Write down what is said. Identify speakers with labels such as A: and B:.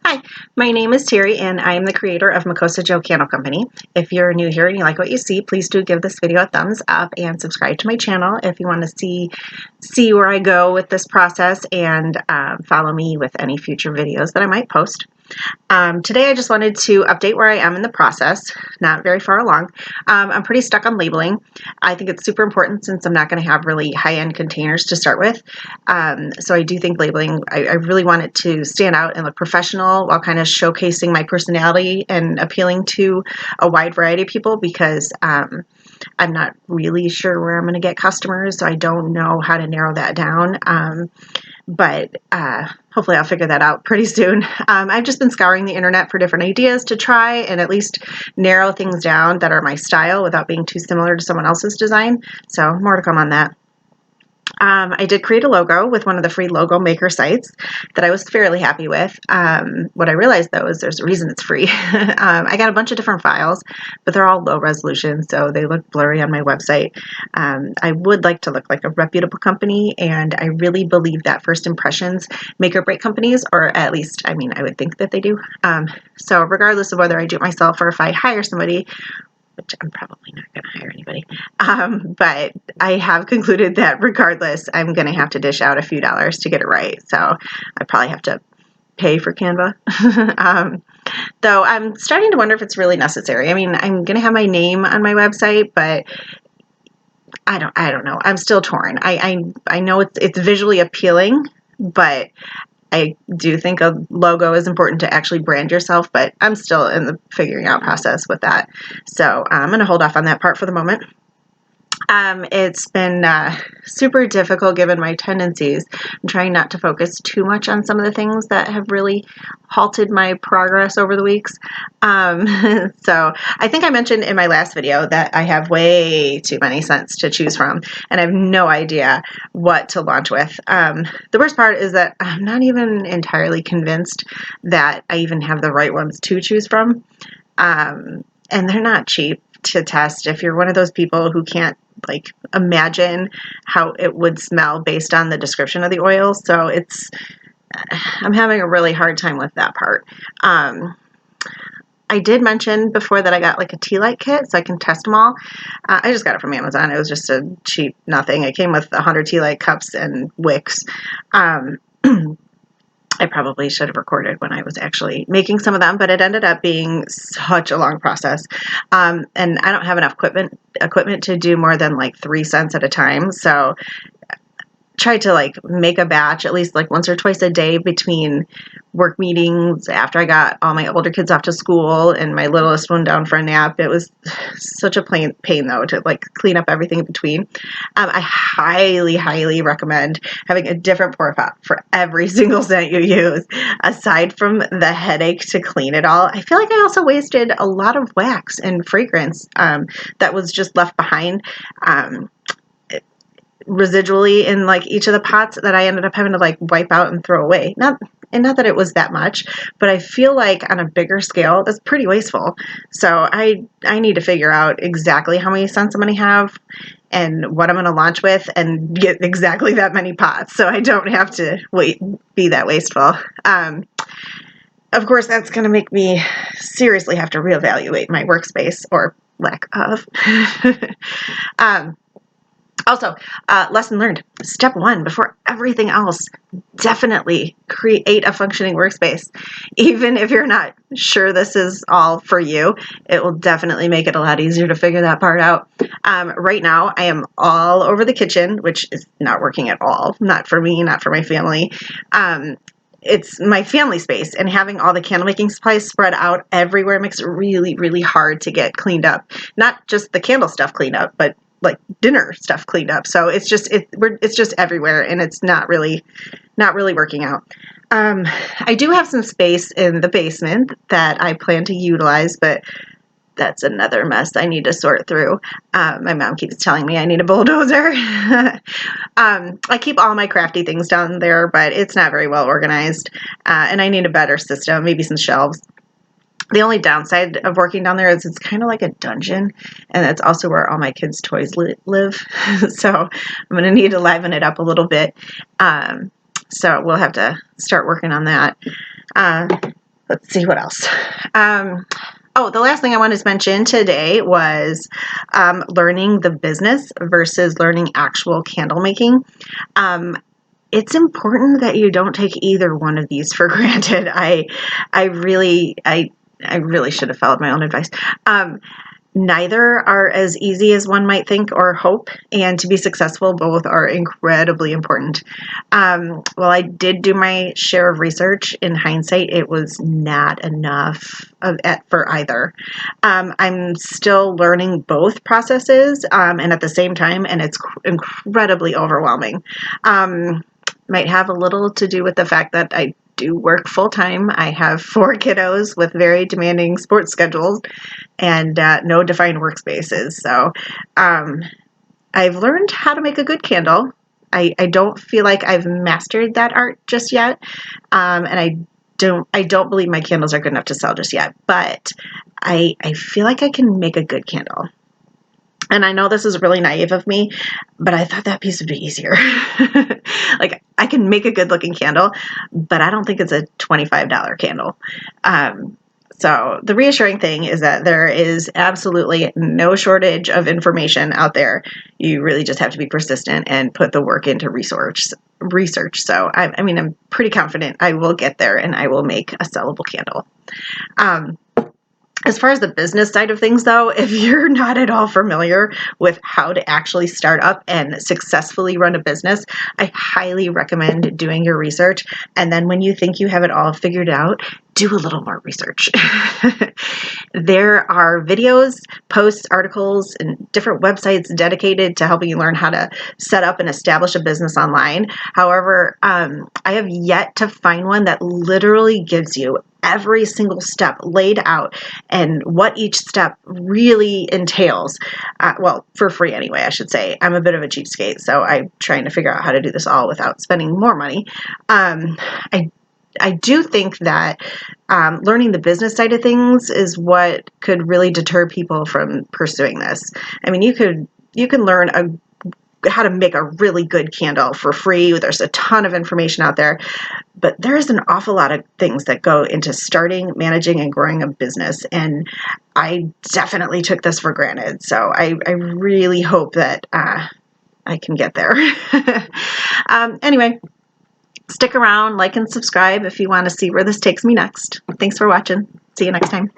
A: Hi, my name is Terry and I am the creator of Micosa Jo Candle Company. If you're new here and you like what you see, please do give this video a thumbs up and subscribe to my channel if you want to see where I go with this process and follow me with any future videos that I might post. Today I just wanted to update where I am in the process, not very far along. I'm pretty stuck on labeling. I think it's super important since I'm not going to have really high-end containers to start with. So I do think labeling, I really want it to stand out and look professional while kind of showcasing my personality and appealing to a wide variety of people because I'm not really sure where I'm going to get customers, so I don't know how to narrow that down. But hopefully I'll figure that out pretty soon. I've just been scouring the internet for different ideas to try and at least narrow things down that are my style without being too similar to someone else's design. So more to come on that. I did create a logo with one of the free logo maker sites that I was fairly happy with. What I realized though is there's a reason it's free. I got a bunch of different files, but they're all low resolution, so they look blurry on my website. I would like to look like a reputable company, and I really believe that first impressions make or break companies, or at least, I would think that they do. So regardless of whether I do it myself or if I hire somebody, which I'm probably not going to hire anybody. But I have concluded that regardless, I'm going to have to dish out a few dollars to get it right. So I probably have to pay for Canva. Though I'm starting to wonder if it's really necessary. I'm going to have my name on my website, but I don't know. I'm still torn. I know it's visually appealing, but I do think a logo is important to actually brand yourself, but I'm still in the figuring out process with that. So I'm going to hold off on that part for the moment. It's been super difficult given my tendencies. I'm trying not to focus too much on some of the things that have really halted my progress over the weeks. So I think I mentioned in my last video that I have way too many scents to choose from, and I have no idea what to launch with. The worst part is that I'm not even entirely convinced that I even have the right ones to choose from. And they're not cheap to test if you're one of those people who can't imagine how it would smell based on the description of the oil. So I'm having a really hard time with that part. I did mention before that I got a tea light kit so I can test them all. I just got it from Amazon. It was just a cheap nothing. It came with 100 tea light cups and wicks. I probably should have recorded when I was actually making some of them, but it ended up being such a long process. And I don't have enough equipment to do more than 3 scents at a time. So tried to make a batch at least once or twice a day between work meetings after I got all my older kids off to school and my littlest one down for a nap. It was such a pain though to clean up everything in between. I highly recommend having a different pour pot for every single scent you use, aside from the headache to clean it all. I feel like I also wasted a lot of wax and fragrance that was just left behind residually in each of the pots that I ended up having to wipe out and throw away. Not that it was that much, but I feel like on a bigger scale that's pretty wasteful. So I need to figure out exactly how many scents I'm going to have and what I'm going to launch with and get exactly that many pots so I don't have to be that wasteful. Of course, that's going to make me seriously have to reevaluate my workspace, or lack of. Also, lesson learned. Step 1, before everything else, definitely create a functioning workspace. Even if you're not sure this is all for you, it will definitely make it a lot easier to figure that part out. Right now, I am all over the kitchen, which is not working at all. Not for me, not for my family. It's my family space, and having all the candle making supplies spread out everywhere makes it really hard to get cleaned up. Not just the candle stuff cleaned up, but dinner stuff cleaned up. So it's just everywhere, and it's not really working out. I do have some space in the basement that I plan to utilize, but that's another mess I need to sort through. My mom keeps telling me I need a bulldozer. I keep all my crafty things down there, but it's not very well organized, and I need a better system, maybe some shelves. The only downside of working down there is it's kind of like a dungeon, and that's also where all my kids' toys live. So I'm going to need to liven it up a little bit. So we'll have to start working on that. let's see what else. Oh, the last thing I wanted to mention today was learning the business versus learning actual candle making. It's important that you don't take either one of these for granted. I really should have followed my own advice. Neither are as easy as one might think or hope, and to be successful, both are incredibly important. While I did do my share of research, in hindsight, it was not enough for either. I'm still learning both processes, and at the same time, and it's incredibly overwhelming. Might have a little to do with the fact that I do work full time. I have 4 kiddos with very demanding sports schedules and no defined workspaces. So I've learned how to make a good candle. I don't feel like I've mastered that art just yet, and I don't believe my candles are good enough to sell just yet. But I feel like I can make a good candle. And I know this is really naive of me, but I thought that piece would be easier. Like, I can make a good looking candle, but I don't think it's a $25 candle. So the reassuring thing is that there is absolutely no shortage of information out there. You really just have to be persistent and put the work into research. So I'm pretty confident I will get there and I will make a sellable candle. As far as the business side of things, though, if you're not at all familiar with how to actually start up and successfully run a business, I highly recommend doing your research. And then when you think you have it all figured out, do a little more research. There are videos, posts, articles, and different websites dedicated to helping you learn how to set up and establish a business online. However, I have yet to find one that literally gives you every single step laid out and what each step really entails. Well, for free anyway, I should say. I'm a bit of a cheapskate, so I'm trying to figure out how to do this all without spending more money. I do think that learning the business side of things is what could really deter people from pursuing this. I mean, you can learn how to make a really good candle for free. There's a ton of information out there, but there's an awful lot of things that go into starting, managing, and growing a business. And I definitely took this for granted. So I really hope that I can get there. Anyway, stick around, like and subscribe if you want to see where this takes me next. Thanks for watching. See you next time.